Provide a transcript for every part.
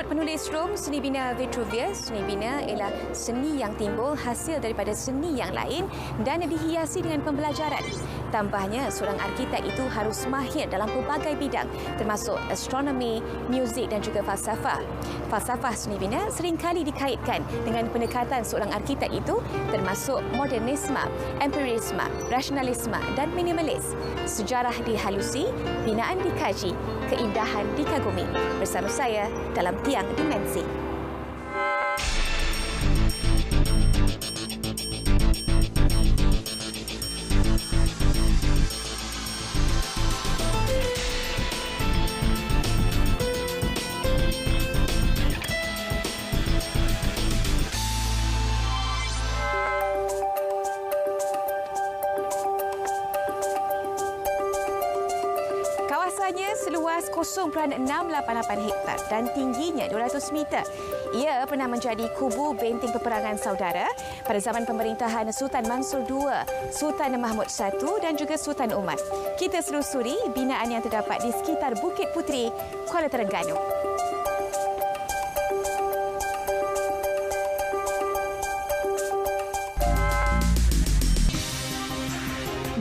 Menurut penulis Rom, seni bina Vitruvius, seni bina ialah seni yang timbul hasil daripada seni yang lain dan dihiasi dengan pembelajaran. Tambahnya, seorang arkitek itu harus mahir dalam pelbagai bidang termasuk astronomi, muzik dan juga falsafah. Falsafah seni bina seringkali dikaitkan dengan pendekatan seorang arkitek itu termasuk modernisme, empirisme, rasionalisme dan minimalis. Sejarah dihalusi, binaan dikaji, keindahan dikagumi. Bersama saya dalam Tiang Dimensi. Kawasannya seluas 0.688 hektar dan tingginya 200 meter. Ia pernah menjadi kubu benteng peperangan saudara pada zaman pemerintahan Sultan Mansur II, Sultan Mahmud I dan juga Sultan Umar. Kita selusuri binaan yang terdapat di sekitar Bukit Puteri, Kuala Terengganu.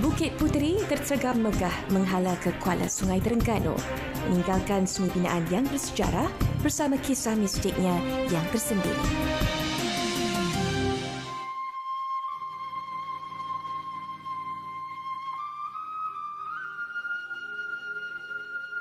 Bukit Puteri tersergam megah menghala ke Kuala Sungai Terengganu, meninggalkan seni binaan yang bersejarah bersama kisah mistiknya yang tersendiri.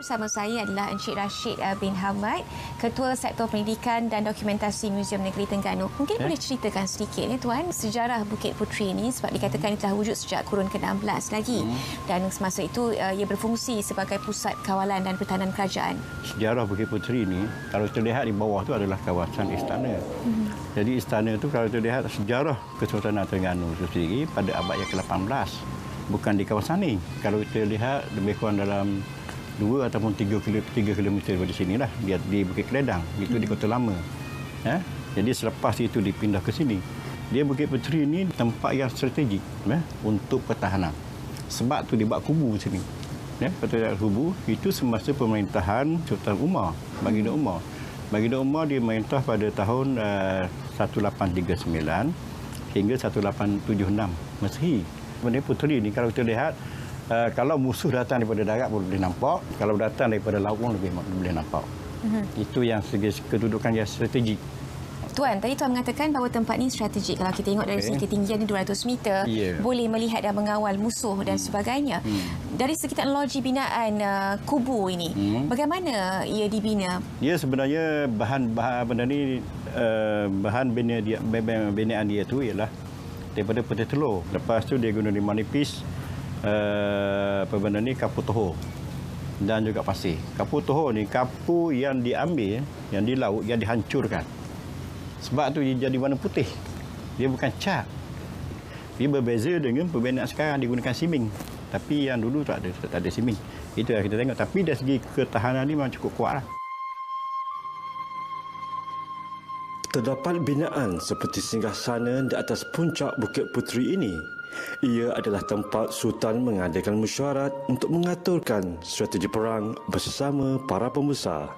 Bersama saya adalah Encik Rashid bin Hamad, Ketua Sektor Pendidikan dan Dokumentasi Muzium Negeri Terengganu. Mungkin boleh ceritakan sedikit, ya Tuan, sejarah Bukit Puteri ini sebab dikatakan telah wujud sejak kurun ke-16 lagi. Dan semasa itu ia berfungsi sebagai pusat kawalan dan pertahanan kerajaan. Sejarah Bukit Puteri ini, kalau terlihat di bawah itu adalah kawasan istana. Jadi istana itu kalau terlihat sejarah Kesultanan Terengganu itu sendiri pada abad yang ke-18. Bukan di kawasan ini. Kalau kita lihat lebih kurang dalam 2 ataupun 3 kilometer dari sinilah dia di Bukit Keledang, itu di Kota Lama. Ya? Jadi selepas itu dipindah ke sini. Dia Bukit Puteri ini tempat yang strategik untuk pertahanan. Sebab tu dibuat kubu di sini. Ya, pertahanan kubu itu semasa pemerintahan Sultan Umar, Baginda Umar. Baginda Umar dia merintah pada tahun 1839 hingga 1876 Masehi. Bukit Puteri ini kalau kita lihat, kalau musuh datang daripada darat boleh nampak, kalau datang daripada laut pun lebih boleh nampak. Itu yang segi kedudukan yang strategik. Tuan, tadi Tuan mengatakan bahawa tempat ini strategik. Kalau kita tengok dari segi ketinggian ini 200 meter, boleh melihat dan mengawal musuh dan sebagainya. Dari segi teknologi binaan kubu ini, bagaimana ia dibina? Dia sebenarnya bahan binaan dia itu ialah daripada peti telur. Lepas tu dia guna lima nipis, kapur toho dan juga pasir. Kapur toho ni kapur yang diambil, yang di laut, yang dihancurkan. Sebab tu dia jadi warna putih. Dia bukan cat. Dia berbeza dengan pembinaan sekarang digunakan siming. Tapi yang dulu tak ada siming. Itu yang kita tengok. Tapi dari segi ketahanan ni memang cukup kuat lah. Terdapat binaan seperti singgasana di atas puncak Bukit Puteri ini. Ia adalah tempat Sultan mengadakan mesyuarat untuk mengaturkan strategi perang bersama para pembesar.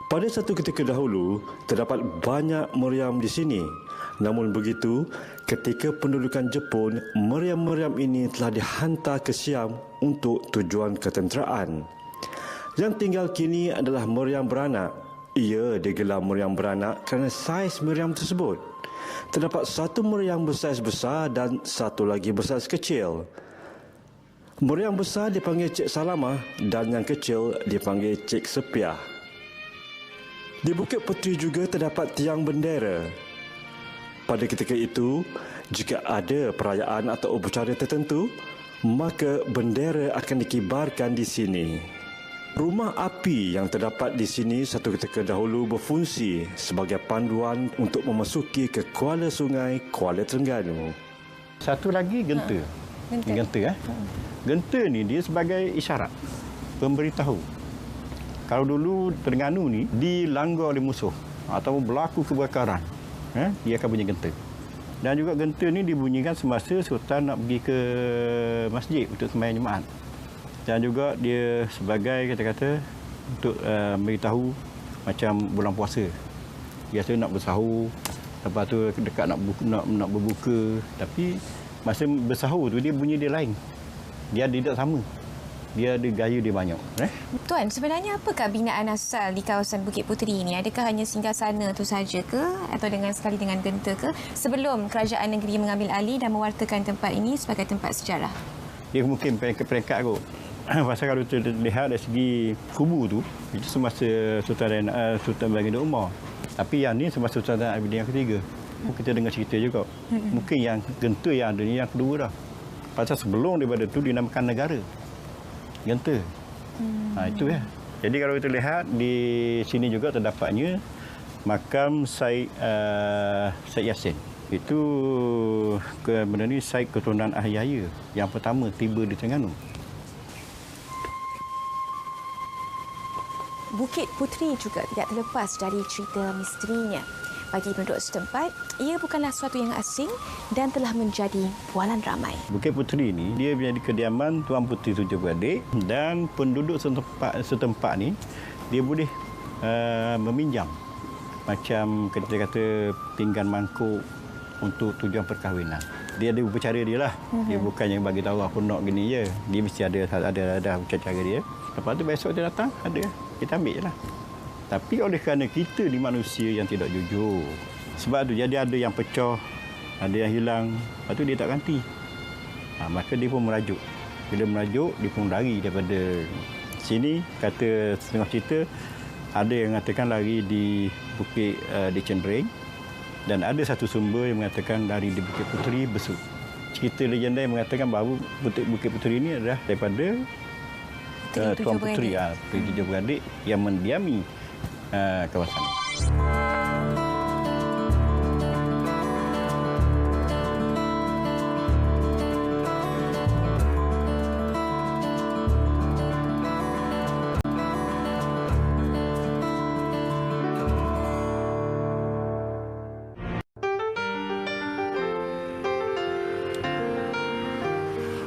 Pada satu ketika dahulu, terdapat banyak meriam di sini. Namun begitu, ketika pendudukan Jepun, meriam-meriam ini telah dihantar ke Siam untuk tujuan ketenteraan. Yang tinggal kini adalah meriam beranak. Ia digelar meriam beranak kerana saiz meriam tersebut. Terdapat satu meriam bersaiz besar dan satu lagi bersaiz kecil. Meriam besar dipanggil Cik Salamah dan yang kecil dipanggil Cik Sepiah. Di Bukit Puteri juga terdapat tiang bendera. Pada ketika itu, jika ada perayaan atau upacara tertentu, maka bendera akan dikibarkan di sini. Rumah api yang terdapat di sini satu ketika dahulu berfungsi sebagai panduan untuk memasuki ke Kuala Sungai, Kuala Terengganu. Satu lagi genta. Genta. Genta ni dia sebagai isyarat, pemberitahu. Kalau dulu Terengganu ni dilanggar oleh musuh atau berlaku kebakaran, dia akan bunyi genta. Dan juga genta ni dibunyikan semasa Sultan nak pergi ke masjid untuk sembahyang Jumaat. Dan juga dia sebagai kata-kata untuk beritahu macam bulan puasa. Biasa nak bersahur, lepas tu dekat nak berbuka. Tapi masa bersahur tu dia bunyi dia lain. Dia tidak sama. Dia ada gaya dia banyak. Tuan, sebenarnya apakah binaan asal di kawasan Bukit Puteri ini? Adakah hanya singgah sana tu saja ke? Atau sekali dengan genta ke? Sebelum kerajaan negeri mengambil alih dan mewartakan tempat ini sebagai tempat sejarah. Dia mungkin peringkat kot. Pasal kalau terlihat dari segi kubu tu, itu semasa Sultan Baginda Umar. Tapi yang ni semasa Sultan Abidin yang ketiga. Kita dengar cerita juga. Mungkin yang genta yang ada ni yang kedua dah. Pasal sebelum daripada tu dinamakan negara. Genta. Itu ya. Jadi kalau kita lihat di sini juga terdapatnya makam Syed Yassin. Itu benda ni Syed keturunan Ahyaya yang pertama tiba di Terengganu. Bukit Puteri juga tidak terlepas dari cerita misterinya. Bagi penduduk setempat, ia bukanlah sesuatu yang asing dan telah menjadi bualan ramai. Bukit Puteri ni dia menjadi kediaman Tuan Puteri Tujuh Beradik dan penduduk setempat ni dia boleh meminjam macam kita kata pinggan mangkuk untuk tujuan perkahwinan. Dia ada upacara dia lah. Dia bukan yang bagi tahu apa nak gini je. Dia mesti ada upacara dia. Lepas tu besok dia datang ada. Kita ambil je lah. Tapi oleh kerana kita ni manusia yang tidak jujur. Sebab tu jadi ada yang pecah, ada yang hilang. Lepas tu dia tak ganti. Maka dia pun merajuk. Bila merajuk, dia pun lari daripada sini. Kata setengah cerita, ada yang mengatakan lari di Bukit di Cendereng. Dan ada satu sumber yang mengatakan lari di Bukit Puteri Besut. Cerita legenda yang mengatakan bahawa Bukit Puteri ini adalah daripada Tuan Puteri Tujuh Beradik yang mendiami kawasan ini.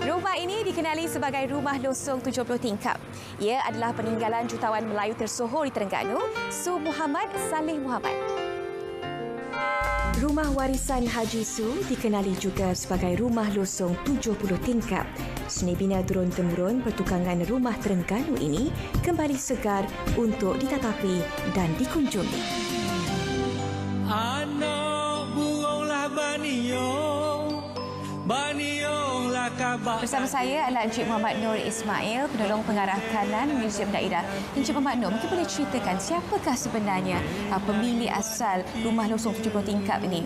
Rumah ini dikenali sebagai Rumah Losong 70 tingkap. Ia adalah peninggalan jutawan Melayu tersohor di Terengganu, Su Muhammad Saleh Muhammad. Rumah warisan Haji Su dikenali juga sebagai Rumah Losong 70 tingkap. Seni bina turun-temurun pertukangan rumah Terengganu ini kembali segar untuk ditatapi dan dikunjungi. Anak burunglah banionglah kabar. Bersama saya adalah Encik Muhammad Nur Ismail, penolong pengarah kanan Muzium Daerah. Encik Muhammad Nur, mungkin boleh ceritakan siapakah sebenarnya pemilik asal Rumah Losong 70 tingkap ini?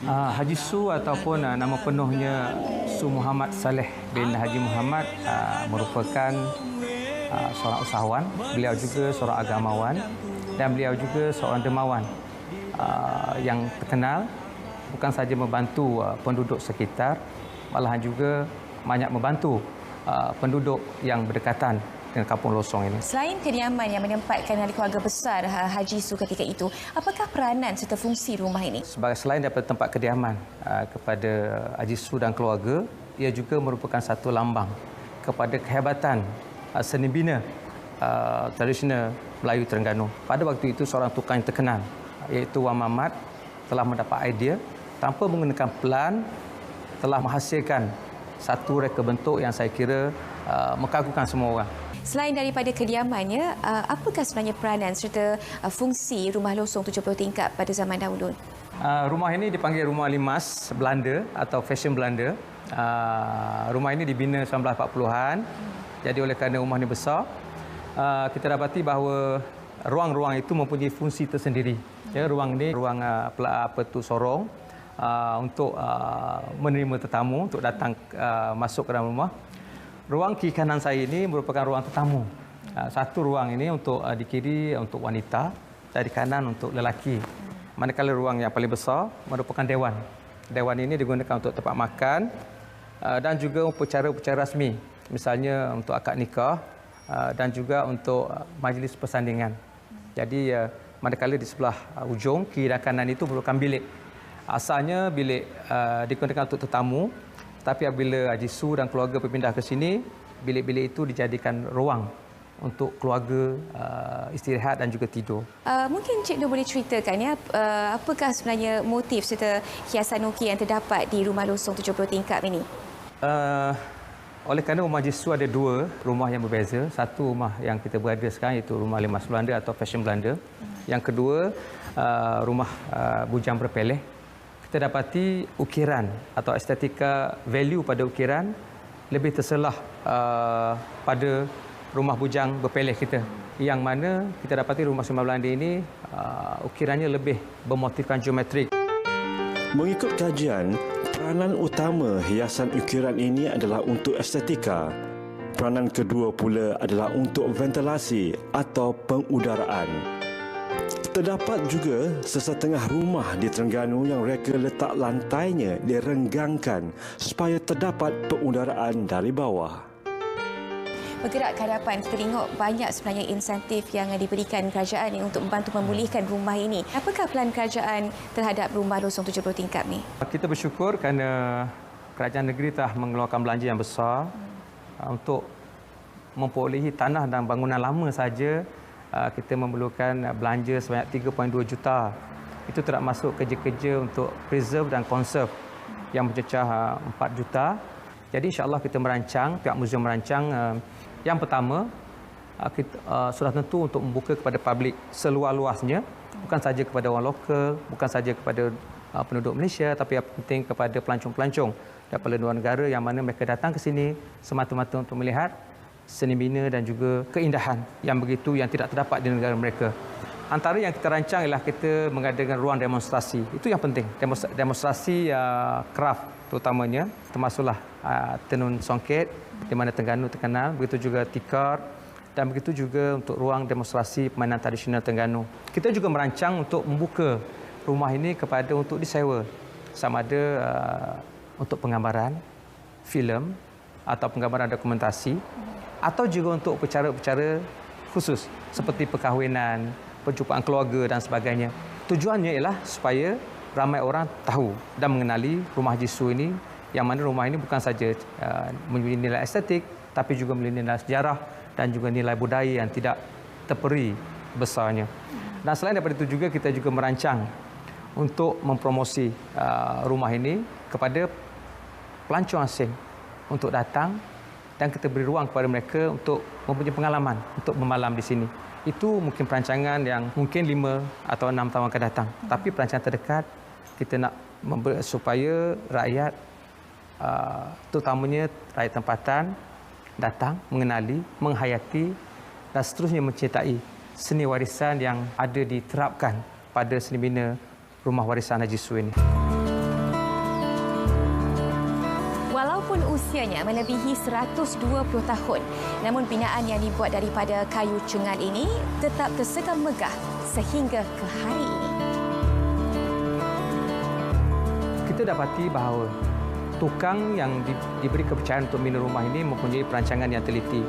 Haji Su ataupun nama penuhnya Su Muhammad Saleh bin Haji Muhammad merupakan seorang usahawan. Beliau juga seorang agamawan dan beliau juga seorang dermawan yang terkenal bukan sahaja membantu penduduk sekitar, malahan juga banyak membantu penduduk yang berdekatan dengan Kampung Losong ini. Selain kediaman yang menempatkan ahli keluarga besar Haji Su ketika itu, apakah peranan serta fungsi rumah ini? Selain daripada tempat kediaman kepada Haji Su dan keluarga, ia juga merupakan satu lambang kepada kehebatan seni bina tradisional Melayu Terengganu. Pada waktu itu seorang tukang yang terkenal iaitu Wan Mamat telah mendapat idea tanpa menggunakan pelan telah menghasilkan satu reka bentuk yang saya kira mengagumkan semua orang. Selain daripada kediamannya, apakah sebenarnya peranan serta fungsi Rumah Losong 70 tingkap pada zaman dahulu? Rumah ini dipanggil Rumah Limas Belanda atau Fashion Belanda. Rumah ini dibina 1940-an. Jadi oleh kerana rumah ini besar, kita dapati bahawa ruang-ruang itu mempunyai fungsi tersendiri. Ya, ruang ini ruang sorong untuk menerima tetamu untuk datang masuk ke dalam rumah. Ruang kiri kanan saya ini merupakan ruang tetamu. Satu ruang ini untuk di kiri untuk wanita dan di kanan untuk lelaki. Manakala ruang yang paling besar merupakan dewan. Dewan ini digunakan untuk tempat makan dan juga upacara-upacara rasmi. Misalnya untuk akad nikah dan juga untuk majlis persandingan. Jadi manakala di sebelah ujung kiri dan kanan itu merupakan bilik. Asalnya bilik digunakan untuk tetamu, tapi apabila Haji Su dan keluarga berpindah ke sini, bilik-bilik itu dijadikan ruang untuk keluarga istirahat dan juga tidur. Mungkin Cik Nur boleh ceritakan ya, apakah sebenarnya motif serta hiasan uki yang terdapat di rumah losong 70 tingkap ini? Oleh kerana rumah Jesu ada dua rumah yang berbeza. Satu rumah yang kita berada sekarang iaitu rumah Limas Belanda atau Fashion Belanda. Yang kedua, rumah bujang berpeleh. Kita dapati ukiran atau estetika value pada ukiran lebih terselah pada rumah bujang berpeleh kita. Yang mana kita dapati rumah Sumber Belanda ini ukirannya lebih bermotifkan geometrik. Mengikut kajian, peranan utama hiasan ukiran ini adalah untuk estetika. Peranan kedua pula adalah untuk ventilasi atau pengudaraan. Terdapat juga sesetengah rumah di Terengganu yang reka letak lantainya direnggangkan supaya terdapat pengudaraan dari bawah. Bergerak ke hadapan, kita tengok banyak sebenarnya insentif yang diberikan kerajaan ini untuk membantu memulihkan rumah ini. Apakah pelan kerajaan terhadap rumah losong 70 tingkap ni? Kita bersyukur kerana kerajaan negeri telah mengeluarkan belanja yang besar untuk memperolehi tanah dan bangunan lama saja. Kita memerlukan belanja sebanyak 3.2 juta. Itu tidak masuk kerja-kerja untuk preserve dan conserve yang mencecah 4 juta. Jadi insya-Allah kita merancang, pihak muzium merancang yang pertama, kita sudah tentu untuk membuka kepada publik seluas-luasnya, bukan saja kepada orang lokal, bukan saja kepada penduduk Malaysia, tapi yang penting kepada pelancong-pelancong daripada luar negara yang mana mereka datang ke sini semata-mata untuk melihat seni bina dan juga keindahan yang begitu yang tidak terdapat di negara mereka. Antara yang kita rancang ialah kita mengadakan ruang demonstrasi. Itu yang penting, demonstrasi kraft terutamanya, termasuklah tenun songket di mana Terengganu terkenal, begitu juga tikar dan begitu juga untuk ruang demonstrasi permainan tradisional Terengganu. Kita juga merancang untuk membuka rumah ini kepada untuk disewa, sama ada untuk penggambaran, filem atau penggambaran dokumentasi atau juga untuk percara-percara khusus seperti perkahwinan, perjumpaan keluarga dan sebagainya. Tujuannya ialah supaya ramai orang tahu dan mengenali rumah Jesu ini, yang mana rumah ini bukan saja memiliki nilai estetik tapi juga memiliki nilai sejarah dan juga nilai budaya yang tidak terperi besarnya. Dan selain daripada itu juga kita juga merancang untuk mempromosi rumah ini kepada pelancong asing untuk datang dan kita beri ruang kepada mereka untuk mempunyai pengalaman untuk memalam di sini. Itu mungkin perancangan yang mungkin 5 atau 6 tahun akan datang. Tapi perancangan terdekat kita nak supaya rakyat, terutamanya rakyat tempatan, datang, mengenali, menghayati dan seterusnya mencintai seni warisan yang ada diterapkan pada seni bina Rumah Warisan Haji Su ini. Walaupun usianya melebihi 120 tahun, namun binaan yang dibuat daripada kayu cengal ini tetap tersekam megah sehingga ke hari ini. Kita dapati bahawa tukang yang diberi kepercayaan untuk bina rumah ini mempunyai perancangan yang teliti.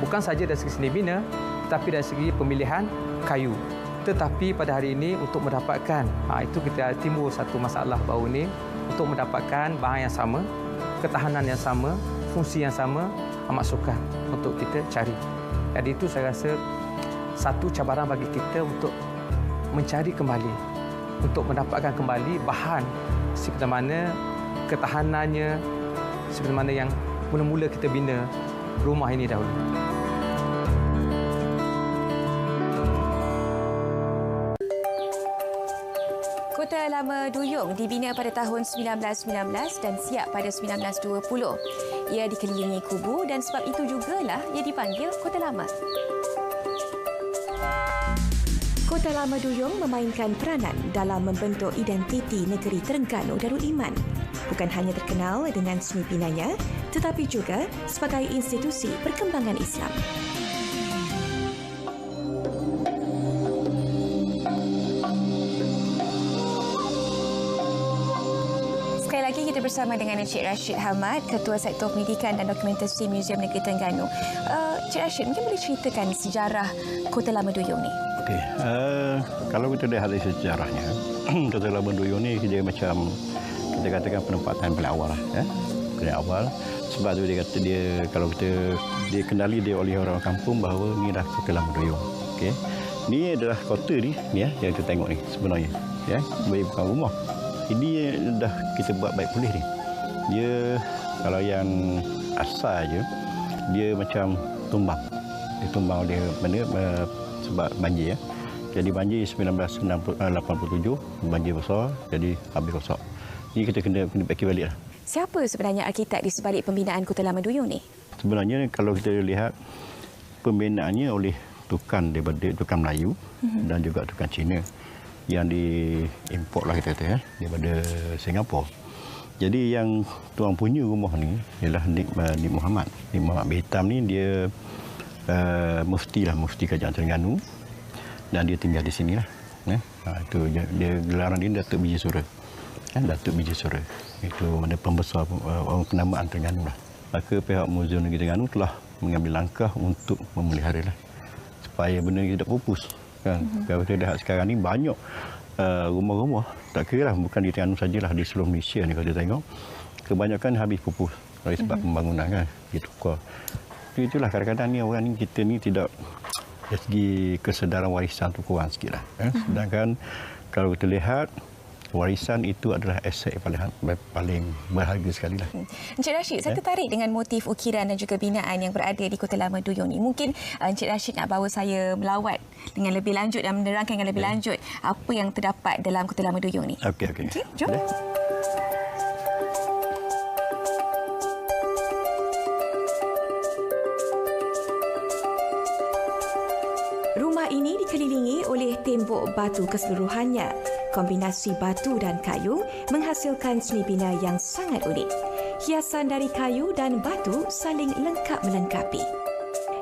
Bukan saja dari segi seni bina, tetapi dari segi pemilihan kayu. Tetapi pada hari ini untuk mendapatkan, itu kita timbul satu masalah baru ini, untuk mendapatkan bahan yang sama, ketahanan yang sama, fungsi yang sama, amat sukar untuk kita cari. Jadi itu saya rasa satu cabaran bagi kita untuk mencari kembali, untuk mendapatkan kembali bahan seperti mana ketahanannya, seperti mana yang mula-mula kita bina rumah ini dahulu. Kota Lama Duyung dibina pada tahun 1919 dan siap pada 1920. Ia dikelilingi kubu dan sebab itu jugalah ia dipanggil Kota Lama. Kota Lama Duyung memainkan peranan dalam membentuk identiti negeri Terengganu Darul Iman. Bukan hanya terkenal dengan seni binanya, tetapi juga sebagai institusi perkembangan Islam. Sekali lagi kita bersama dengan Encik Rashid Hamad, Ketua Sektor Pendidikan dan Dokumentasi Muzium Negeri Terengganu. Encik Rashid, mungkin boleh ceritakan sejarah Kota Lama Duyung ni? Okey, kalau kita lihat dari sejarahnya, Kota Lama Duyung ni dia macam kita katakan penempatan paling awal lah, ya. Paling awal Sebab tu dia kata dia kalau dia kenali dia oleh orang kampung bahawa ni dah Kota Lama Duyung. Okey. Ni adalah kota ni ya yang kita tengok ni sebenarnya. Ya, bukan rumah. Ini dah kita buat baik pulih ni. Dia kalau yang asal je dia macam tumbang. Dia tumbang oleh mana sebab banjir ya. Jadi banjir 1987 banjir besar jadi habis rosak. Ini kita kena baiki baliklah. Siapa sebenarnya arkitek di sebalik pembinaan Kota Lama Duyung ni? Sebenarnya kalau kita lihat pembinaannya oleh tukang daripada tukang Melayu dan juga tukang Cina yang diimport lah kita kata ya daripada Singapura. Jadi yang tuan punya rumah ni ialah Nik Muhammad. Nik Muhammad Hitam ni dia mufti kerajaan Terengganu dan dia tinggal di sini lah. Itu dia gelaran dia Datuk Biji Sura. Datuk Biji Sura. Itu mana pembesar penamaan Terengganu lah. Maka pihak Muzium Negeri Terengganu telah mengambil langkah untuk memelihara lah. Supaya benda ini tidak pupus. Kan? Kalau kita lihat sekarang ni banyak rumah-rumah, tak kira lah bukan di Terengganu sajalah, di seluruh Malaysia ni kalau kita tengok, kebanyakan habis pupus oleh sebab pembangunan kan. Ditukar. Itulah kadang-kadang ni orang ni kita ni tidak dari segi kesedaran warisan tu kurang sikit lah. Sedangkan kalau kita lihat warisan itu adalah aset yang paling berharga sekali lah. Encik Rashid, saya tertarik dengan motif ukiran dan juga binaan yang berada di Kota Lama Duyung ni. Mungkin Encik Rashid nak bawa saya melawat dengan lebih lanjut dan menerangkan dengan lebih lanjut apa yang terdapat dalam Kota Lama Duyung ni. Okey. Jom. Rumah ini dikelilingi oleh tembok batu keseluruhannya. Kombinasi batu dan kayu menghasilkan seni bina yang sangat unik. Hiasan dari kayu dan batu saling lengkap melengkapi.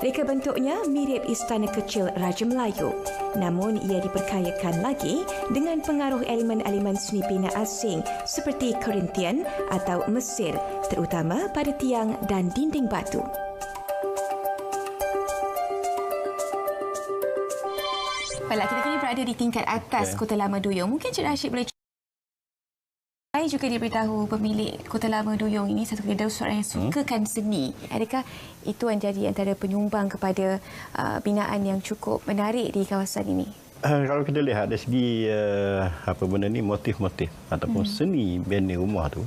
Reka bentuknya mirip istana kecil Raja Melayu, namun ia diperkayakan lagi dengan pengaruh elemen-elemen seni bina asing seperti Korintian atau Mesir, terutama pada tiang dan dinding batu. Baiklah, kita kini berada di tingkat atas Kota Lama Duyung. Mungkin Cik Rashid boleh saya juga diberitahu pemilik Kota Lama Duyung ini satu kedai seorang yang sukakan seni. Adakah itu yang jadi antara penyumbang kepada binaan yang cukup menarik di kawasan ini? Kalau kita lihat dari segi apa benda ni motif-motif ataupun seni bina rumah tu,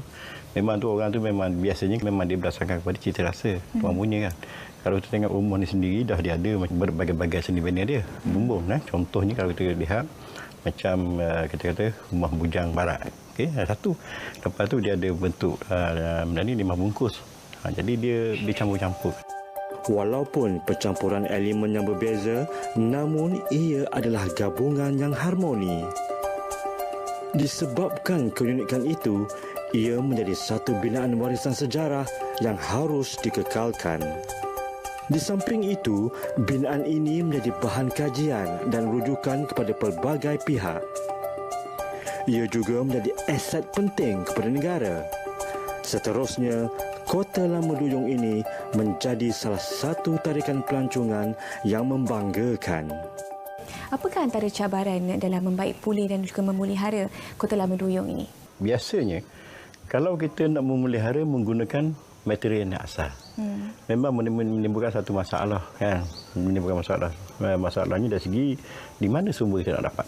memang tu orang tu memang biasanya memang dia berdasarkan kepada cita rasa tuan punya kan. Kalau kita tengok rumah ni sendiri dah dia ada berbagai-bagai seni bina dia. Bumbung contohnya kalau kita lihat macam kita kata rumah bujang barat. Okey, satu. Lepas tu dia ada bentuk benda ni 5 bungkus. Jadi dia dicampur-campur. Walaupun percampuran elemen yang berbeza, namun ia adalah gabungan yang harmoni. Disebabkan keunikan itu, ia menjadi satu binaan warisan sejarah yang harus dikekalkan. Di samping itu, binaan ini menjadi bahan kajian dan rujukan kepada pelbagai pihak. Ia juga menjadi aset penting kepada negara. Seterusnya, Kota Lama Duyung ini menjadi salah satu tarikan pelancongan yang membanggakan. Apakah antara cabaran dalam membaik pulih dan juga memelihara Kota Lama Duyung ini? Biasanya, kalau kita nak memelihara menggunakan material yang asal, memang menimbulkan satu masalah kan. Menimbulkan masalah. Masalahnya dari segi di mana sumber kita nak dapat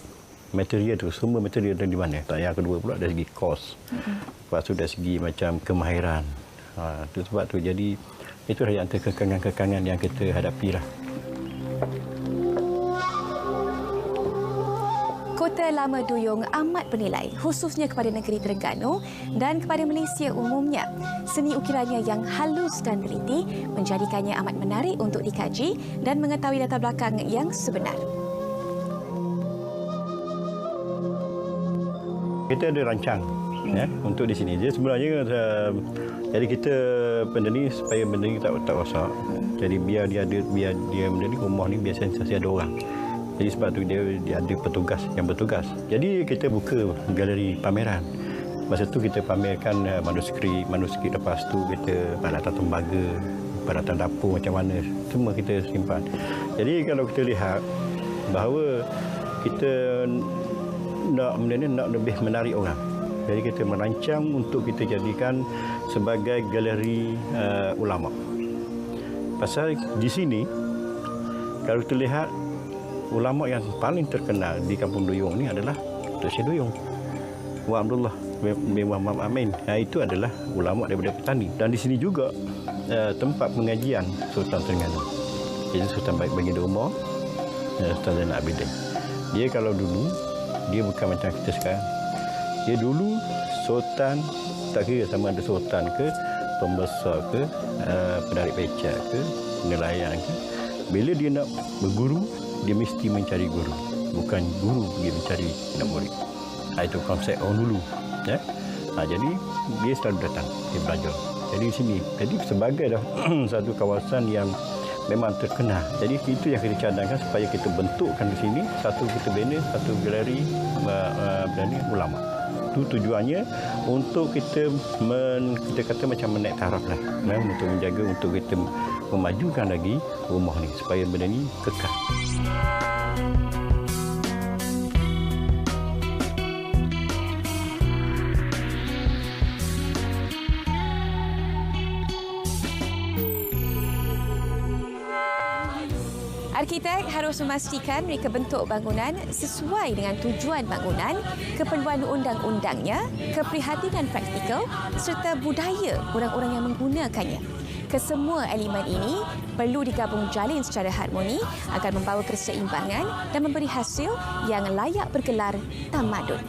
material tu, sumber material dari mana. Yang kedua pula dari segi kos. Lepas tu dari segi macam kemahiran. Itu sebab tu jadi itulah yang antara kekangan-kekangan yang kita hadapi lah. Kota Lama Duyung amat bernilai, khususnya kepada negeri Terengganu dan kepada Malaysia umumnya. Seni ukirannya yang halus dan teliti menjadikannya amat menarik untuk dikaji dan mengetahui latar belakang yang sebenar. Kita ada rancang untuk di sini. Jadi sebenarnya jadi kita benda ni supaya benda ni tak rosak. Jadi biar dia benda ni rumah ni biasanya ada orang. Jadi sebab tu dia ada petugas yang bertugas. Jadi kita buka galeri pameran. Masa tu kita pamerkan manuskrip, lepas tu kita peralatan tembaga, peralatan dapur macam mana, semua kita simpan. Jadi kalau kita lihat bahawa kita nak benda ni nak lebih menarik orang. Jadi kita merancang untuk kita jadikan sebagai galeri ulama. Pasal di sini kalau terlihat ulama yang paling terkenal di Kampung Duyung ni adalah Datuk Syekh Duyung, Wak Abdullah bin Muhammad Amin. Itu adalah ulama daripada petani. Dan di sini juga tempat pengajian Sultan Terengganu. Jadi Sultan Baginda Umar, Sultan Zainal Abidin. Dia kalau dulu, dia bukan macam kita sekarang. Dia dulu sultan, tak kira sama ada sultan ke, pembesar ke, penarik becak ke, nelayan ke. Bila dia nak berguru, dia mesti mencari guru. Bukan guru dia mencari nak murid. Itu konsep orang dulu. Ya? Jadi dia selalu datang, dia belajar. Jadi di sini, jadi sebagai satu kawasan yang memang terkenal. Jadi itu yang kita cadangkan supaya kita bentukkan di sini, satu kita bina satu galeri ulama. Itu tujuannya untuk kita kata macam menaik taraf lah, untuk menjaga, untuk kita memajukan lagi rumah ni supaya benda ni kekal. Arkitek harus memastikan mereka bentuk bangunan sesuai dengan tujuan bangunan, keperluan undang-undangnya, keprihatinan praktikal serta budaya orang-orang yang menggunakannya. Kesemua elemen ini perlu digabung jalin secara harmoni agar membawa keseimbangan dan memberi hasil yang layak bergelar tamadun.